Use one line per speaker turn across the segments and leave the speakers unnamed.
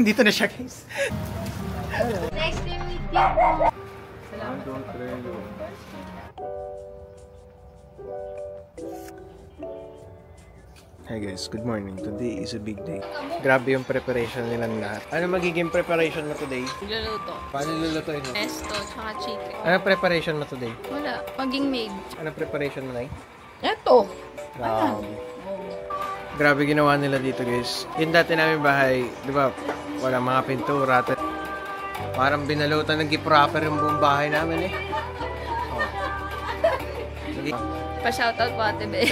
Dito na siya, guys.
Nice to meet you.
Salamat.
Hi guys, good morning. Today is a big day. Grabe yung preparation nilang lahat. Ano magiging preparation mo today?
Luluto.
Paano lulutuin mo?
Pesto, tsaka chicken.
Ano preparation mo today?
Wala. Maging maid.
Ano preparation mo, Nay?
Eto.
Grabe. Grabe ginawa nila dito, guys. Yung dati namin bahay, di ba, wala mga pintura. Parang binalutan ng giproper yung buong bahay namin eh. Oh. Sige.
Pa-shoutout po ate Be.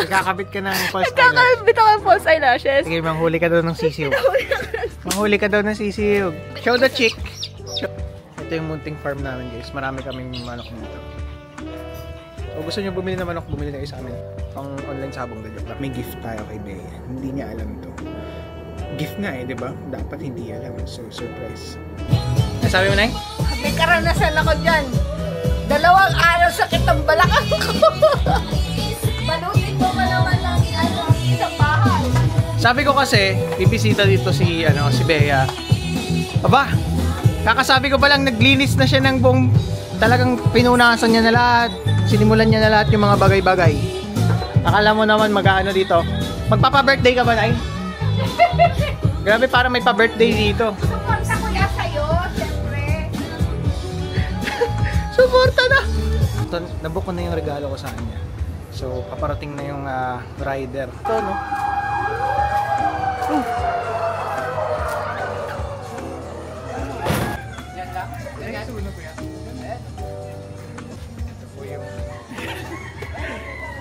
Nagkakabit ka ng false eyelash.
Nagkakabit ako ng false eyelashes.
Sige, manghuli ka daw ng sisiw. Manghuli ka daw ng sisiw. Show the chick. Ito yung munting farm namin, guys. Marami kaming manok dito. O gusto nyo bumili ng manok, bumili na kayo sa amin. Pang online sabong na joke. May gift tayo kay Bea. Hindi niya alam to. Gift nga eh, di ba? Dapat hindi alam. So, surprise. Sabi mo, Nay?
May karanasan ako dyan. 2 araw sakit ang balakang ko. Balutin mo pa naman lang isang bahay.
Sabi ko kasi, bibisita dito si Bea. Aba, kakasabi ko pa lang naglinis na siya ng buong, talagang pinunasan niya na lahat. Sinimulan niya na lahat yung mga bagay-bagay. Akala mo naman mag-aano dito. Magpapa-birthday ka ba, Nay? Grabe, parang may pa-birthday dito.
Suporta ko yan sa'yo, siyempre.
Suporta na! Ito, nabook ko na yung regalo ko sa kanya. So, paparating na yung rider. Ito, no?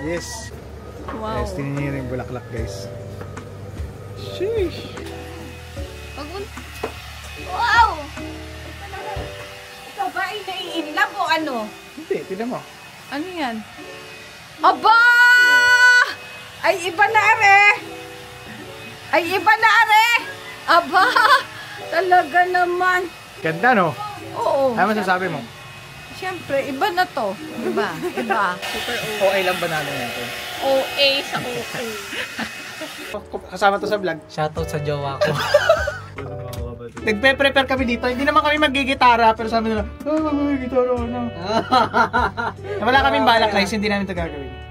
Yes.
Wow.
Guys, tingnan niyo yung bulaklak, guys. Sheesh!
Wow! Ikaw ba ay nai-inlove o ano?
Hindi, tignan mo.
Ano yan?
Aba! Ay iba na are! Ay iba na are! Aba! Talaga naman.
Ganda, no?
Oo.
Ano masasabi mo?
Siyempre, iba na to. Iba.
Super
Okay lang ba namin yan?
OA sa OA.
Kasama to sa vlog.
Shoutout sa jowa ko.
Nagpe-prepare kami dito. Hindi naman kami magigitara, pero sabi nila, magigitara na. Wala kaming balak, guys. Hindi namin ito gagawin.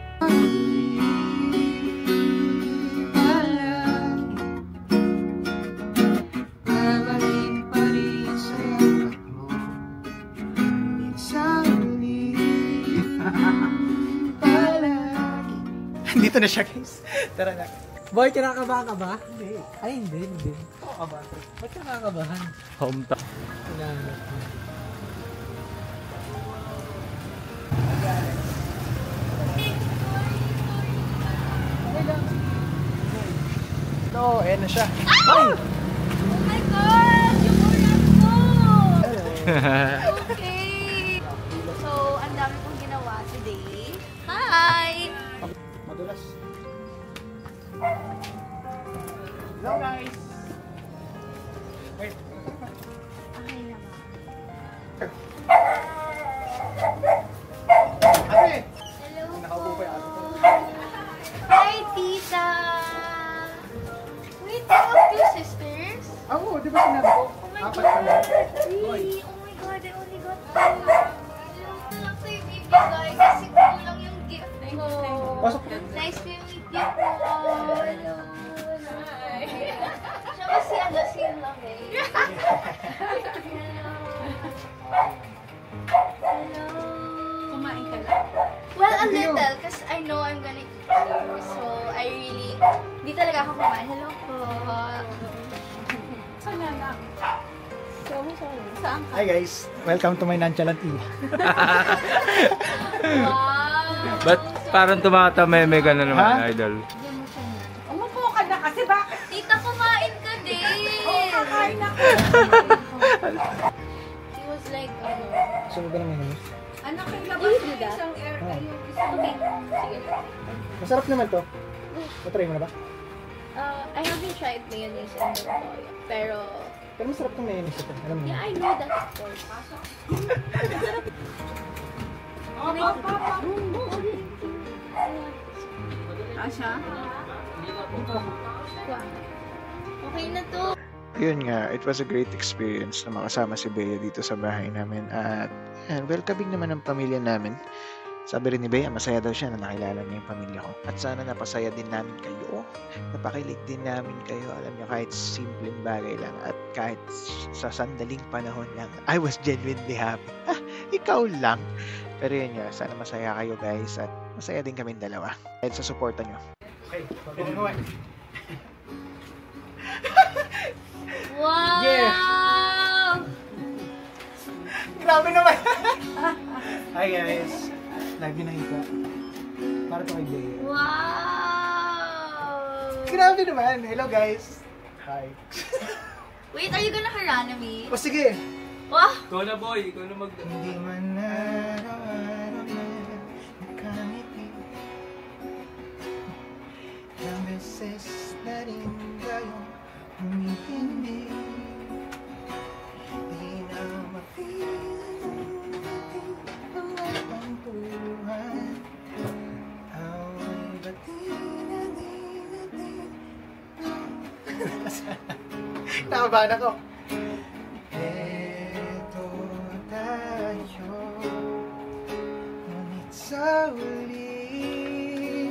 Dito na siya, guys. Tara na.
Boy, kinakabahan ka ba?
Hindi.
Ay, hindi.
Oo ka ba?
Ba't kinakabahan?
Hometown. Ito, ayan na siya. Ay!
Oh my God! Yung ulan ko! Okay! So, ang dami kong ginawa today. Hi!
Madulas. Hello, guys! Wait.
Okay naman.
Ate!
Hello
Nakaupo pa yung ate ko.
Hi, tita! Wait, you have 2 sisters?
Oo, di ba sinabi ko?
Oh my
Apat
God!
pala.
Really? Oh my God, I only got 2. Hello lang sa'yo bibigay kasi kulang yung gift ko.
Pasok.
Nice to meet you po. Hello. Hi. Siya kasi alasin lang eh. Hello. Hello.
Kumain ka lang.
Well, a little, because I know I'm gonna eat more. So, I really, di talaga ako kumain. Hello po.
Saan na lang? Saan ka?
Hi guys, welcome to my nonchalant E.
Wow.
Ba't parang tumatameme ka na naman,
Ha?
idol?
Bigyan mo siya nito.
Umupo ka na kasi bakit?
Tita, kumain ka din.
Oo, kakain ako.
He was like,
Gusto mo ba naman yun?
Anak, ilabas mo isang air yung isang
okay. Sige.
Masarap naman to. Matry mo na ba?
I haven't tried mayonnaise and toyo. Pero,
Pero masarap itong mayonnaise ito. Alam mo.
Yeah, I know that, of course. Asha? Okay na to.
Yun nga, it was a great experience na makasama si Bea dito sa bahay namin. At welcoming naman ang pamilya namin. Sabi rin ni Bea, masaya daw siya na nakilala niya yung pamilya ko. At sana napasaya din namin kayo. Napakilig din namin kayo. Alam niyo, kahit simpleng bagay lang. At kahit sa sandaling panahon lang, I was genuinely happy. Ikaw lang. Pero yun nga, sana masaya kayo guys. At masaya din kami dalawa. Kahit sa suporta niyo. Okay,
Wow!
Yeah. Grabe naman! Hi guys! Live yun nakita. Para to kay Bea.
Wow!
Grabe naman! Hello guys! Hi!
Wait, are you gonna harana me?
O sige!
Wow!
Ikaw na boy, ikaw na mag...
Hindi man nararamdaman nakangiti. Ilang beses na rin kayong humihindi. Di na mapiling natin ang matampuhan. Away bati na di natin. Nakabahan ako. Eto tayo, ngunit sa huli,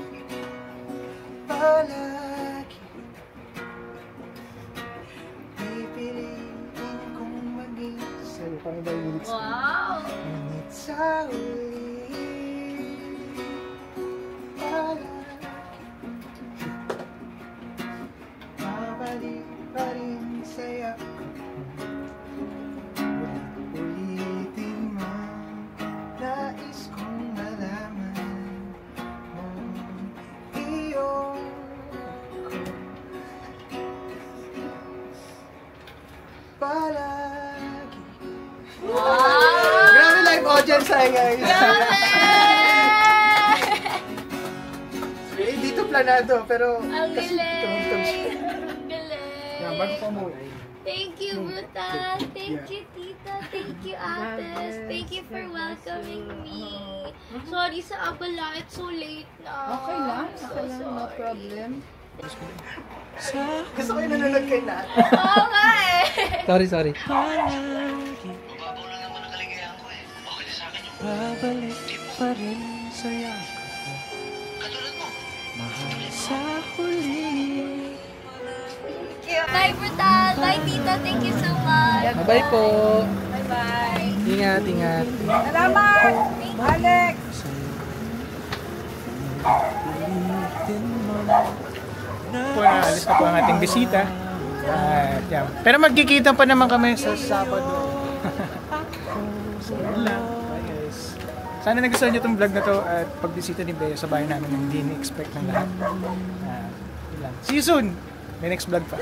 palagi pipiliin kong maging sa'yo. Paano ba yung lyrics ko?
Wow!
Ngunit sa huli, palagi mabalik pa rin sa'yo. Ulitin mo, nais kong malaman mo iyo ko palagi.
Wow!
Grabe live audience tayo guys! Eh, dito planado pero
Ang
kasi tumutog siya.
galing! Ang galing!
Yeah, bago pa mo
Thank you, Brutal. Thank you, Tita. Thank you, Ates. Thank you for welcoming me. Sorry sa abala. It's so late na.
Okay lang.
So
Okay lang. No
sorry.
problem.
Gusto ko yung nanonood kay Nat.
Oo nga eh.
Sorry.
Babalik pa rin saya ko. Mahal sa huli.
Bye, Brutal. Bye, Tita. Thank you so much.
Bye po.
Bye-bye.
Ingat.
Salamat! Alex!
Po na, alis na po ang ating bisita. At yan. Pero magkikita pa naman kami sa Sabado. So, yun lang. Bye guys. Sana nagustuhan nyo itong vlog na to at pagbisita ni Bea sa bahay namin na hindi ni-expect ng lahat. Yun lang. See you soon! May next vlog pa.